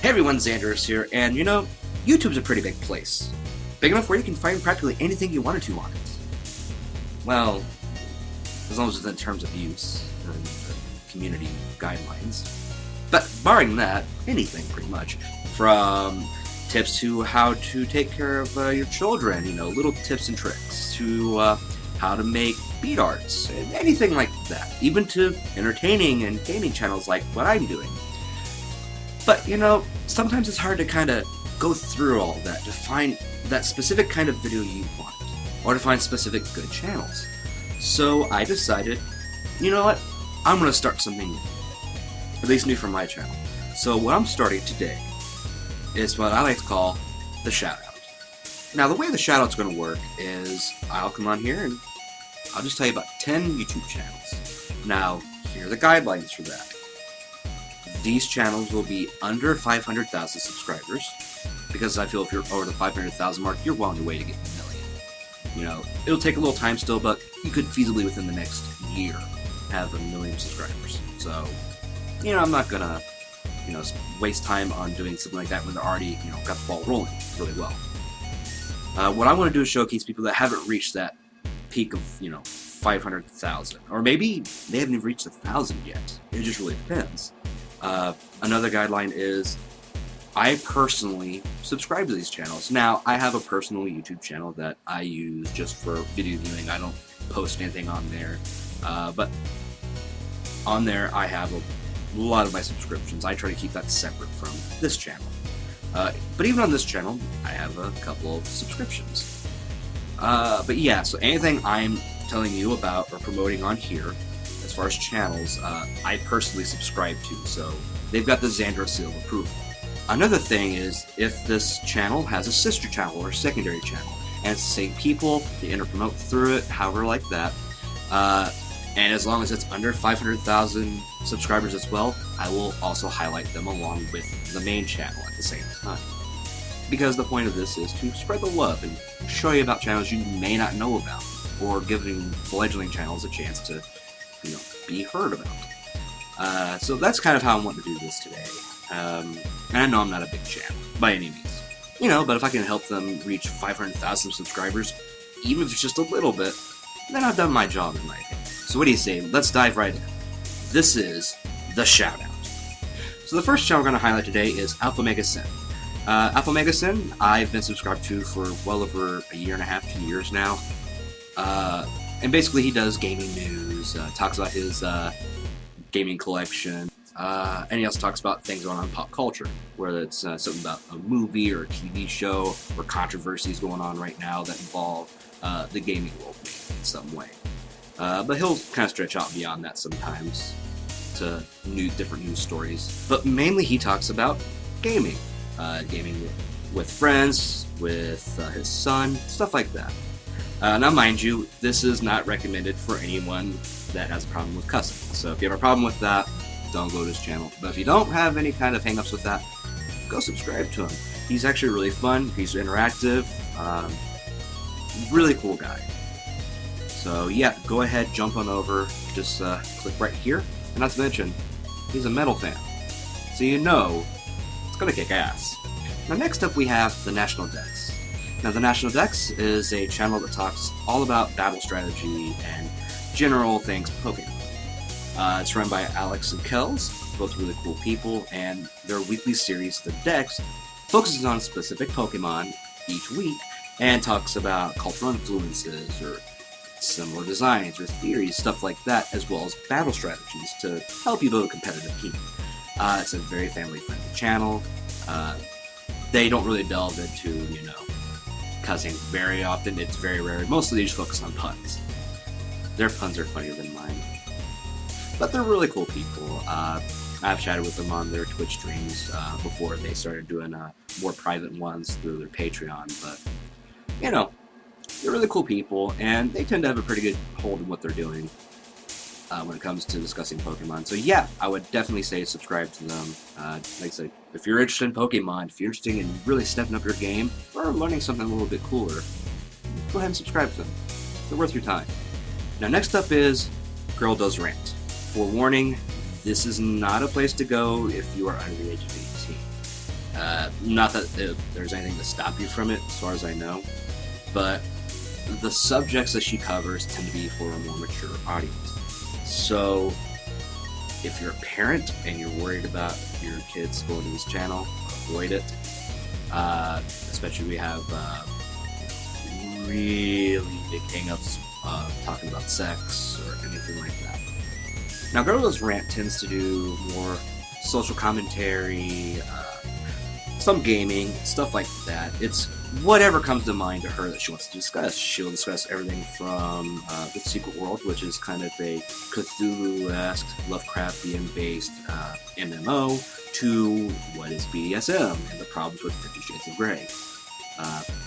Hey everyone, Xanderus here, and YouTube's a pretty big place. Big enough where you can find practically anything you wanted to on it. Well, as long as it's in terms of use and community guidelines. But barring that, anything pretty much. From tips to how to take care of your children, little tips and tricks, to how to make beat arts, and anything like that. Even to entertaining and gaming channels like what I'm doing. But, sometimes it's hard to kind of go through all that to find that specific kind of video you want, or to find specific good channels. So I decided, you know what, I'm going to start something new, at least new for my channel. So what I'm starting today is what I like to call the shoutout. Now the way the shoutout's going to work is I'll come on here and I'll just tell you about 10 YouTube channels. Now, here are the guidelines for that. These channels will be under 500,000 subscribers, because I feel if you're over the 500,000 mark, you're well on your way to get a million. It'll take a little time still, but you could feasibly within the next year have 1 million subscribers. So, I'm not gonna, waste time on doing something like that when they're already, got the ball rolling really well. What I want to do is showcase people that haven't reached that peak of, 500,000, or maybe they haven't even reached 1,000 yet. It just really depends. Another guideline is I personally subscribe to these channels. Now, I have a personal YouTube channel that I use just for video viewing. I don't post anything on there, but on there I have a lot of my subscriptions. I try to keep that separate from this channel. But even on this channel, I have a couple of subscriptions. But yeah, so anything I'm telling you about or promoting on here, as far as channels, I personally subscribe to, so they've got the Xandra seal of approval. Another thing is if this channel has a sister channel or a secondary channel, and it's the same people, they inter-promote through it, however like that, and as long as it's under 500,000 subscribers as well, I will also highlight them along with the main channel at the same time. Because the point of this is to spread the love and show you about channels you may not know about, or giving fledgling channels a chance to be heard about. So that's kind of how I want to do this today. And I know I'm not a big channel, by any means. But if I can help them reach 500,000 subscribers, even if it's just a little bit, then I've done my job in my opinion. So what do you say? Let's dive right in. This is the shoutout. So the first channel we're going to highlight today is Megaset. Megaset, I've been subscribed to for well over a year and a half, 2 years now. And basically he does gaming news, talks about his gaming collection, and he also talks about things going on in pop culture, whether it's something about a movie or a TV show, or controversies going on right now that involve the gaming world in some way. But he'll kind of stretch out beyond that sometimes to different news stories. But mainly he talks about gaming. Gaming with friends, with his son, stuff like that. Now mind you, this is not recommended for anyone that has a problem with cussing. So if you have a problem with that, don't go to his channel. But if you don't have any kind of hang-ups with that, go subscribe to him. He's actually really fun, he's interactive, really cool guy. So yeah, go ahead, jump on over, just click right here. And not to mention, he's a metal fan, so it's gonna kick ass. Now next up we have the National Dex. Now the National Dex is a channel that talks all about battle strategy and general things Pokemon. It's run by Alex and Kels, both really cool people, and their weekly series, The Dex, focuses on specific Pokemon each week and talks about cultural influences or similar designs or theories, stuff like that, as well as battle strategies to help you build a competitive team. It's a very family-friendly channel. They don't really delve into, cussing very often. It's very rare. Mostly they just focus on puns. Their puns are funnier than mine. But they're really cool people. I've chatted with them on their Twitch streams before they started doing more private ones through their Patreon. But, they're really cool people, and they tend to have a pretty good hold on what they're doing when it comes to discussing Pokemon. So yeah, I would definitely say subscribe to them. Like I said, if you're interested in Pokemon, if you're interested in really stepping up your game, or learning something a little bit cooler, go ahead and subscribe to them. They're worth your time. Now next up is Girl Does Rant. Forewarning, this is not a place to go if you are under the age of 18. Not that there's anything to stop you from it, as far as I know, but the subjects that she covers tend to be for a more mature audience. So if you're a parent and you're worried about your kids going to this channel, avoid it. Especially we have really big hang-ups talking about sex or anything like that. Now, Girl's Rant tends to do more social commentary, some gaming, stuff like that. It's whatever comes to mind to her that she wants to discuss. She'll discuss everything from The Secret World, which is kind of a Cthulhu-esque, Lovecraftian-based MMO, to what is BDSM and the problems with 50 Shades of Grey.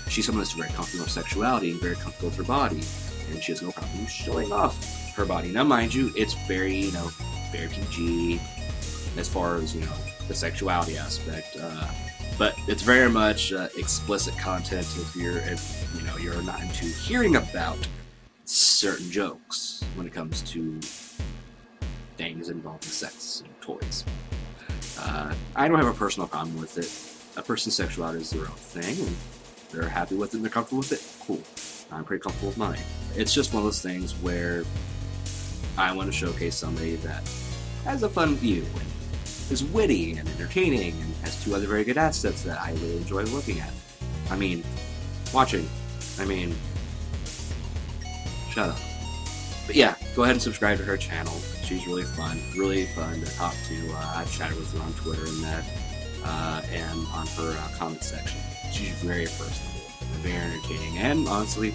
She's someone that's very comfortable with sexuality and very comfortable with her body, and she has no problem showing off her body. Now, mind you, it's very, very PG as far as, the sexuality aspect. But it's very much explicit content if you're not into hearing about certain jokes when it comes to things involving sex and toys. I don't have a personal problem with it. A person's sexuality is their own thing, and they're happy with it and they're comfortable with it. Cool. I'm pretty comfortable with mine. It's just one of those things where I want to showcase somebody that has a fun view and is witty and entertaining and has two other very good assets that I really enjoy looking at. Watching. Shut up. But yeah, go ahead and subscribe to her channel. She's really fun to talk to. I've chatted with her on Twitter and that, and on her comment section. She's very personable, very entertaining, and honestly,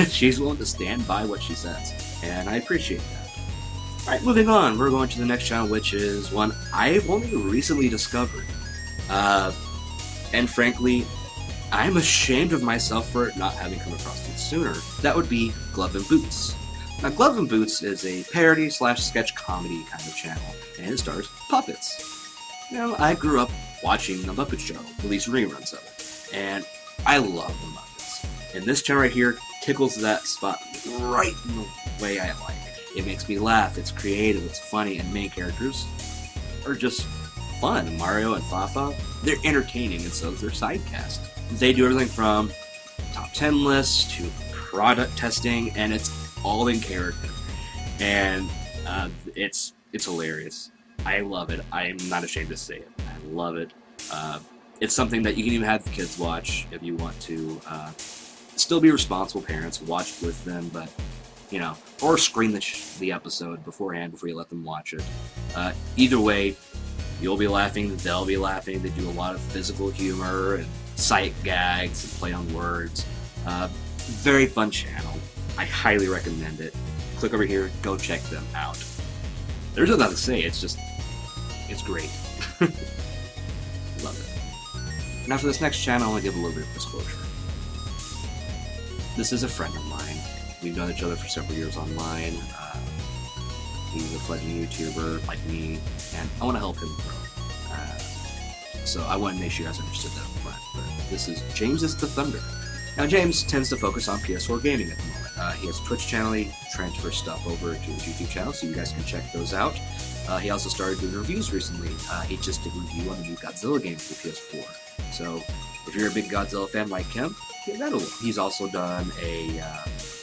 she's willing to stand by what she says, and I appreciate that. Alright, moving on, we're going to the next channel, which is one I've only recently discovered. And frankly, I'm ashamed of myself for not having come across it sooner. That would be Glove and Boots. Now, Glove and Boots is a parody/sketch comedy kind of channel, and it stars puppets. I grew up watching The Muppet Show, at least reruns of it, and I love the Muppets. And this channel right here tickles that spot right in the way I like. It makes me laugh, it's creative, it's funny, and main characters are just fun. Mario and Fafa, they're entertaining, and so is their side cast. They do everything from top 10 lists to product testing, and it's all in character. And it's hilarious. I love it. I am not ashamed to say it. I love it. It's something that you can even have the kids watch if you want to. Still be responsible parents, watch with them, but or screen the episode beforehand before you let them watch it. Either way, you'll be laughing, they'll be laughing. They do a lot of physical humor and sight gags and play on words. Very fun channel. I highly recommend it. Click over here, go check them out. There's nothing to say, it's great. Love it. Now for this next channel, I want to give a little bit of disclosure. This is a friend of mine. We've known each other for several years online. He's a fledgling YouTuber like me, and I want to help him grow. So I want to make sure you guys understood that up front. But this is James is the Thunder. Now James tends to focus on PS4 gaming at the moment. He has a Twitch channel. He transfers stuff over to his YouTube channel, so you guys can check those out. He also started doing reviews recently. He just did a review on the new Godzilla game for PS4. So if you're a big Godzilla fan like him, give that a look. He's also done a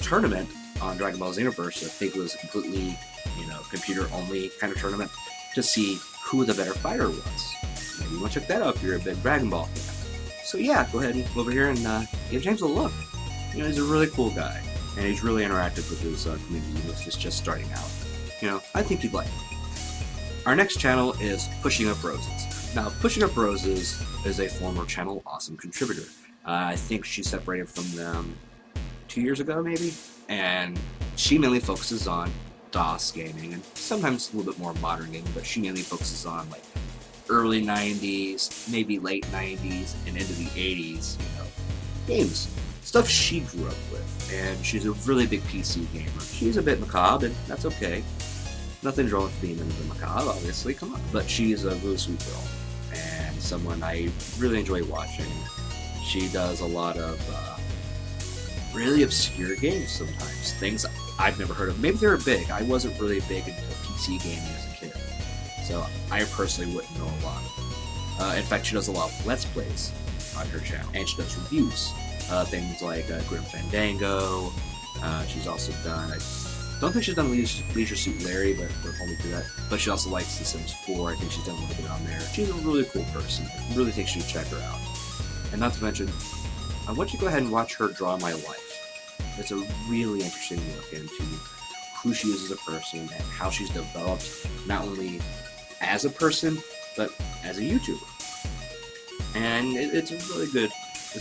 tournament on Dragon Ball Xenoverse. I think it was a completely, computer-only kind of tournament to see who the better fighter was. Maybe you want to check that out if you're a big Dragon Ball fan. So yeah, go ahead and go over here and give James a look. He's a really cool guy, and he's really interactive with his community, even if it's just starting out. I think you'd like it. Our next channel is Pushing Up Roses. Now, Pushing Up Roses is a former Channel Awesome contributor. I think she separated from them 2 years ago, maybe, and she mainly focuses on DOS gaming, and sometimes a little bit more modern gaming, but she mainly focuses on, like, early 90s, maybe late 90s, and into the 80s, games. Stuff she grew up with, and she's a really big PC gamer. She's a bit macabre, and that's okay. Nothing's wrong with being a bit macabre, obviously, come on. But she's a really sweet girl, and someone I really enjoy watching. She does a lot of really obscure games sometimes, things I've never heard of. Maybe they're big. I wasn't really big into PC gaming as a kid, so I personally wouldn't know a lot of them. In fact, she does a lot of Let's Plays on her channel, and she does reviews. Things like Grim Fandango. She's also done, I don't think she's done Leisure Suit Larry, but we're only through that. But she also likes The Sims 4. I think she's done a little bit on there. She's a really cool person. I really think you should check her out. And not to mention, I want you to go ahead and watch her draw my life. It's a really interesting look into who she is as a person and how she's developed, not only as a person, but as a YouTuber. And it's a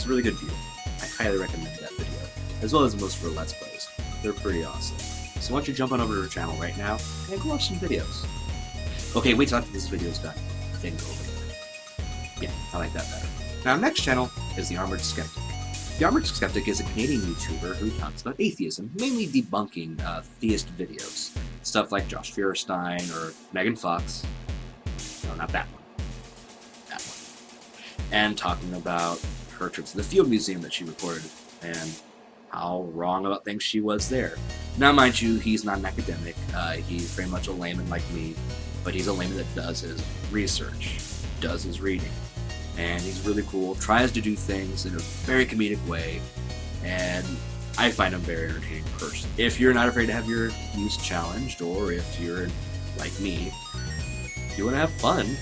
really good view. I highly recommend that video, as well as most of her Let's Plays. They're pretty awesome. So why don't you jump on over to her channel right now and go watch some videos. Okay, wait till after this video is done. Then go over there. Yeah, I like that better. Now, our next channel is the Armored Skeptic. The Armored Skeptic is a Canadian YouTuber who talks about atheism, mainly debunking theist videos. Stuff like Josh Feuerstein or Megan Fox. No, not that one. That one. And talking about her trip to the Field Museum that she recorded, and how wrong about things she was there. Now, mind you, he's not an academic. He's very much a layman like me, but he's a layman that does his research, does his reading. And he's really cool, tries to do things in a very comedic way, and I find him a very entertaining person. If you're not afraid to have your views challenged, or if you're like me, you want to have fun,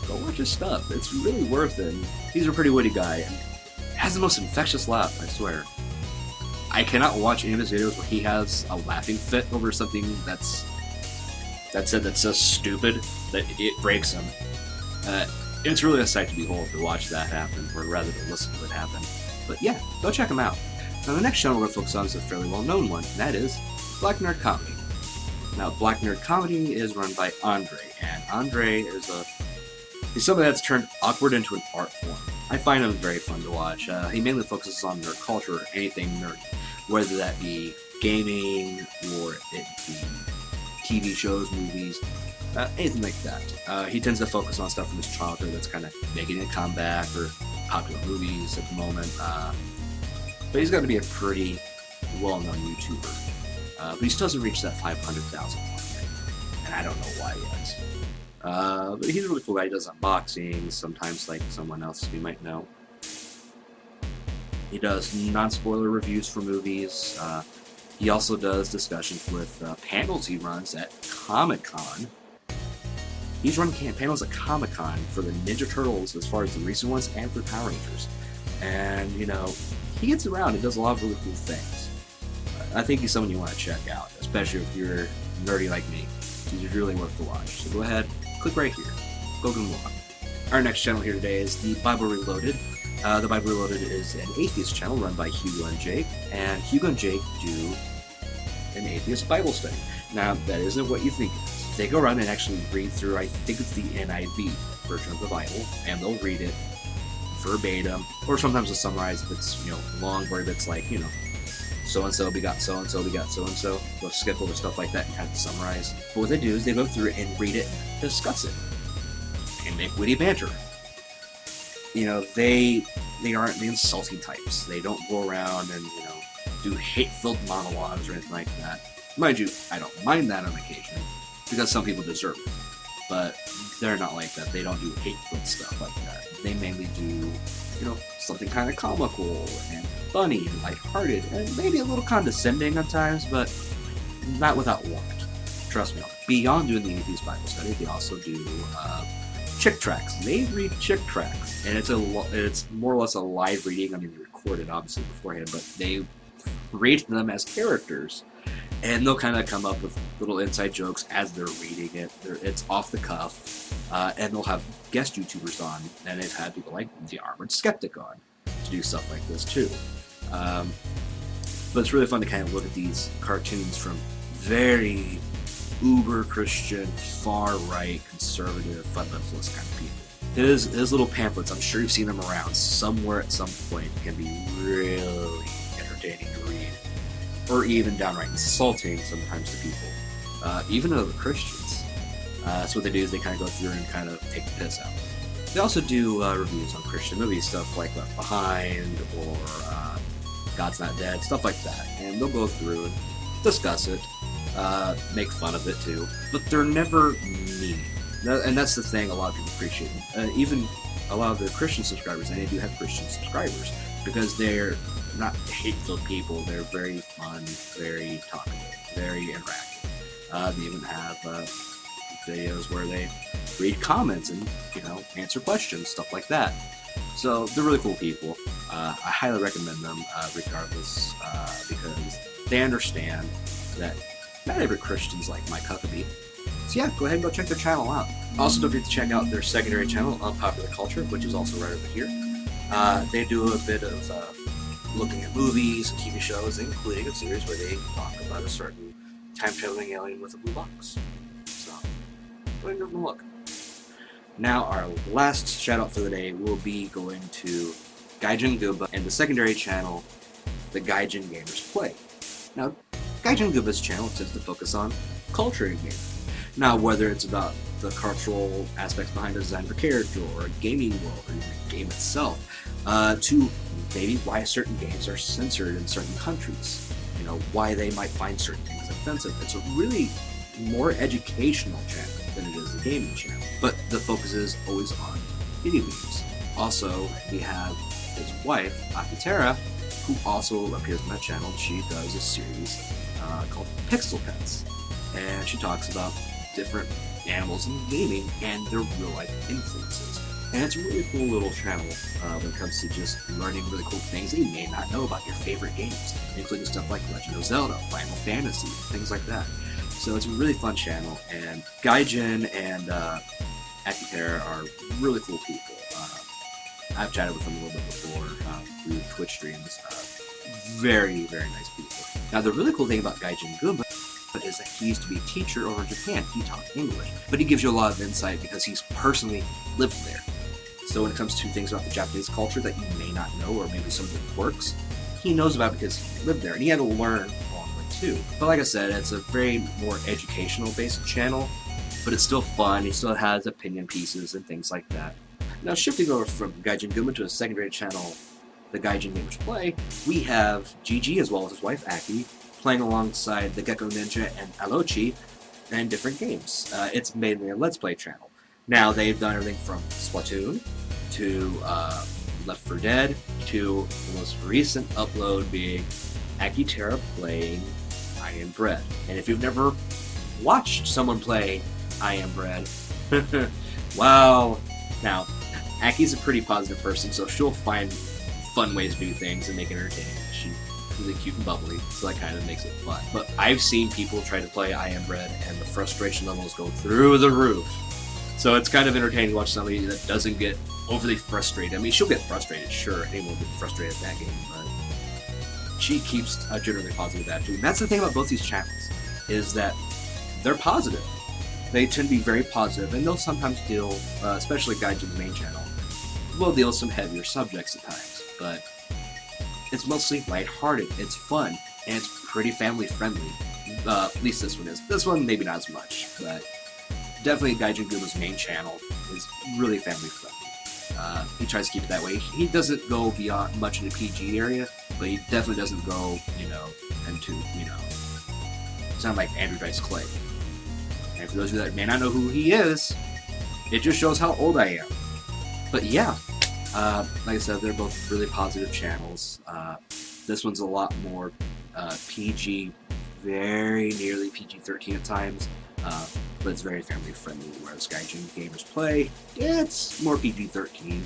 go watch his stuff. It's really worth it. He's a pretty witty guy, and has the most infectious laugh, I swear. I cannot watch any of his videos where he has a laughing fit over something that's so stupid that it breaks him. It's really a sight to behold to watch that happen, or rather to listen to it happen. But yeah, go check him out. Now, the next channel we're going to focus on is a fairly well-known one, and that is Black Nerd Comedy. Now, Black Nerd Comedy is run by Andre, and Andre is he's somebody that's turned awkward into an art form. I find him very fun to watch. He mainly focuses on nerd culture or anything nerdy, whether that be gaming, or it be TV shows, movies, anything like that. He tends to focus on stuff from his childhood that's kind of making a comeback, or popular movies at the moment. But he's got to be a pretty well-known YouTuber. But he still doesn't reach that 500,000 mark, and I don't know why yet. But he's a really cool guy. He does unboxings, sometimes like someone else you might know. He does non-spoiler reviews for movies. He also does discussions with panels he runs at Comic-Con. He's run panels at Comic-Con for the Ninja Turtles, as far as the recent ones, and for Power Rangers. And, you know, he gets around and does a lot of really cool things. I think he's someone you want to check out, especially if you're nerdy like me. He's really worth the watch. So go ahead, click right here. Go give him a look. Our next channel here today is the Bible Reloaded. The Bible Reloaded is an atheist channel run by Hugo and Jake, and Hugo and Jake do an atheist Bible study. Now, that isn't what you think it is. They go around and actually read through, I think it's the NIV version of the Bible, and they'll read it verbatim, or sometimes they'll summarize if it's, you know, long, where it's like, you know, so-and-so begot so-and-so begot so-and-so. They'll skip over stuff like that and kind of summarize. But what they do is they go through and read it, discuss it, and make witty banter. You know, they aren't the insulting types. They don't go around and, you know, do hate-filled monologues or anything like that. Mind you, I don't mind that on occasion, because some people deserve it. But they're not like that. They don't do hate-filled stuff like that. They mainly do, you know, something kind of comical and funny and lighthearted, and maybe a little condescending at times, but not without warrant. Trust me. Beyond doing the atheist Bible study, they also do chick tracks. They read chick tracks, and it's more or less a live reading. I mean, they record it obviously beforehand, but they read them as characters, and they'll kind of come up with little inside jokes as they're reading it. It's off the cuff, and they'll have guest YouTubers on, and they've had people like the Armored Skeptic on to do stuff like this too. But it's really fun to kind of look at these cartoons from very uber Christian, far right, conservative, fundamentalist kind of people. His little pamphlets, I'm sure you've seen them around somewhere at some point, can be really entertaining to read, or even downright insulting sometimes to people, even other Christians. So what they do is they kind of go through and kind of take the piss out. They also do reviews on Christian movies, stuff like Left Behind or God's Not Dead, stuff like that. And they'll go through and discuss it, make fun of it too, but they're never mean. And that's the thing a lot of people appreciate. Even a lot of the Christian subscribers, and they do have Christian subscribers, because they're not hateful people. They're very fun, very talkative, very interactive. They even have videos where they read comments and, answer questions, stuff like that. So they're really cool people. I highly recommend them regardless, because they understand that not every Christian's like Mike Huckabee. So yeah, go ahead and go check their channel out. Also, don't forget to check out their secondary channel, Unpopular Culture, which is also right over here. They do a bit of looking at movies and TV shows, including a series where they talk about a certain time-traveling alien with a blue box. So, go ahead and give them a look. Now, our last shout-out for the day will be going to Gaijin Gooba and the secondary channel, the Gaijin Gamers Play. Now, Gaijin Gooba's channel tends to focus on culture in gaming. Now, whether it's about the cultural aspects behind a design of a character, or a gaming world, or even the game itself, to maybe why certain games are censored in certain countries, why they might find certain things offensive. It's a really more educational channel than it is a gaming channel, but the focus is always on video games. Also, we have his wife, Akitera, who also appears on that channel. She does a series called Pixel Pets, and she talks about different animals in gaming and their real-life influences. And it's a really cool little channel when it comes to just learning really cool things that you may not know about your favorite games, including stuff like Legend of Zelda, Final Fantasy, things like that. So it's a really fun channel, and Gaijin and Akitera are really cool people. I've chatted with them a little bit before through Twitch streams. Very, very nice people. Now, the really cool thing about Gaijin Goomba is that he used to be a teacher over in Japan. He taught English, but he gives you a lot of insight because he's personally lived there. So when it comes to things about the Japanese culture that you may not know, or maybe some of the quirks, he knows about because he lived there, and he had to learn along the way too. But like I said, it's a very more educational based channel, but it's still fun. He still has opinion pieces and things like that. Now, shifting over from Gaijin Goomba to a secondary channel, the Gaijin Gamers Play, we have GG as well as his wife Aki playing alongside the Gecko Ninja and Alochi in different games. It's mainly a Let's Play channel. Now, they've done everything from Splatoon to Left 4 Dead to the most recent upload being Akitera playing I Am Bread. And if you've never watched someone play I Am Bread, wow. Now, Aki's a pretty positive person, so she'll find fun ways to do things and make it entertaining. She's really cute and bubbly, so that kind of makes it fun. But I've seen people try to play I Am Bread, and the frustration levels go through the roof. So it's kind of entertaining to watch somebody that doesn't get overly frustrated. I mean, she'll get frustrated, sure. Anyone will get frustrated at that game, but she keeps a generally positive attitude. And that's the thing about both these channels, is that they're positive. They tend to be very positive, and they'll sometimes deal, especially Gaijin's main channel, will deal with some heavier subjects at times, but it's mostly lighthearted, it's fun, and it's pretty family-friendly. At least this one is. This one, maybe not as much, but definitely Gaijin Gooba's main channel is really family-friendly. He tries to keep it that way. He doesn't go beyond much in the PG area, but he definitely doesn't go, into, sound like Andrew Dice Clay. And for those of you that may not know who he is, it just shows how old I am. But yeah, like I said, they're both really positive channels. This one's a lot more PG, very nearly PG-13 at times, but it's very family friendly, whereas Gaijin Gamers Play, it's more PG-13.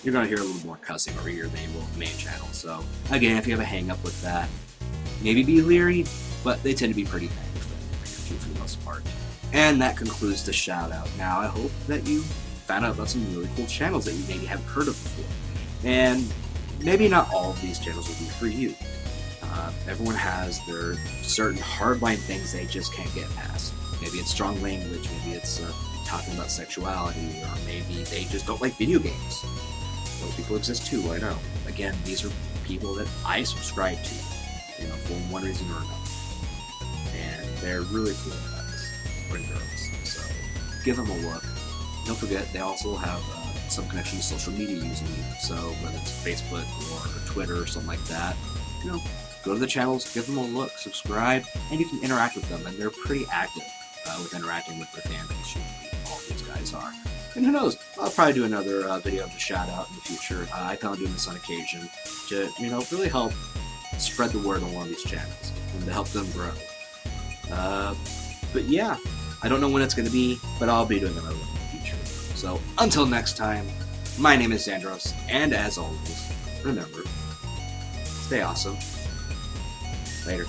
You're going to hear a little more cussing over here than you will the main channel. So again, if you have a hang up with that, maybe be leery, but they tend to be pretty family friendly for the most part. And that concludes the shout out. Now I hope that you found out about some really cool channels that you maybe haven't heard of before. And maybe not all of these channels will be for you. Everyone has their certain hardline things they just can't get past. Maybe it's strong language, maybe it's talking about sexuality, or maybe they just don't like video games. Those people exist too, I know. Again, these are people that I subscribe to, for one reason or another. And they're really cool guys, or girls, so give them a look. Don't forget, they also have some connection to social media using you, so whether it's Facebook or Twitter or something like that, go to the channels, give them a look, subscribe, and you can interact with them, and they're pretty active with interacting with their fan base. guys are. And who knows, I'll probably do another video of the shout out in the future. I plan on doing this on occasion to, really help spread the word on one of these channels and to help them grow. But yeah, I don't know when it's going to be, but I'll be doing another one in the future. So until next time, my name is Zandros, and as always, remember, stay awesome. Later.